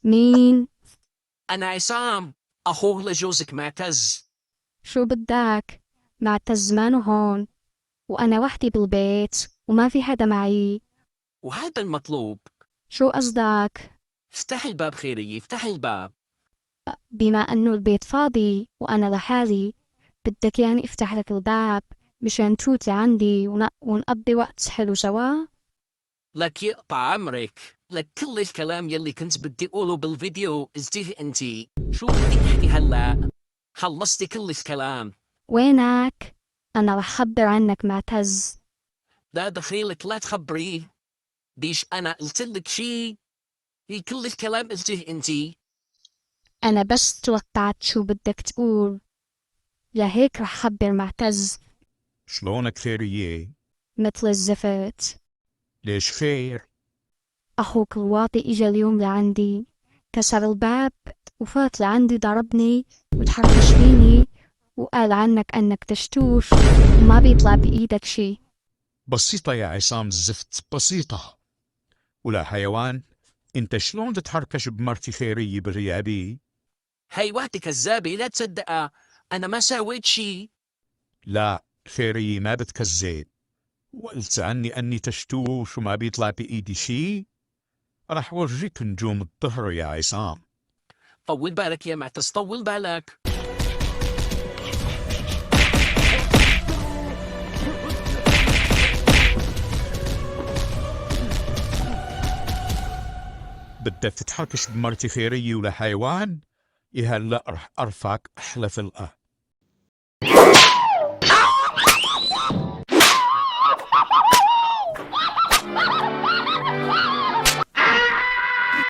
مين؟ أنا عصام، أخوه لجوزك معتز. شو بدك؟ معتز زمانه هون، وأنا وحدي بالبيت وما في حدا معي. وهذا المطلوب. شو قصدك؟ افتح الباب خيري، افتح الباب. بما أنه البيت فاضي وأنا لحالي، بدك يعني افتح لك الباب مشان تفوت لعندي ونقضي وقت حلو سوا؟ لك يقطع عمرك، لك كل الكلام يلي كنت بدي أقوله بالفيديو ازديه انتي. شو بدي احكي هلا؟ خلصتي كل الكلام. وينك؟ أنا رح خبر عنك معتز. لا دخيلك، لا تخبريه. ديش أنا قلتلك شي؟ هي كل الكلام ازديه انتي. أنا بس توقعت شو بدك تقول، لهيك رح خبر معتز. شلونك خيرية؟ مثل الزفت. ليش خير؟ أخوك الواطي إجا اليوم لعندي، كسر الباب وفات لعندي، ضربني وتحرش فيني وقال عنك أنك دشتوش وما بيطلع بإيدك شي. بسيطة يا عصام الزفت، بسيطة. ولا حيوان، انت شلون تتحركش بمرتي خيرية بغيابي؟ هاي وحدة كذابة، لا تصدقها. أنا ما سويت شي. لا خيرية ما بتكذب، وقلت عني اني تشتوش وما بيطلع بايدي شي. رح ورجيك نجوم الظهر يا عصام. طول بالك يا معتز، طول بالك. بدك تتحركش بمرتي خيرية ولا حيوان؟ هلا رح ارفعك احلى فلقة.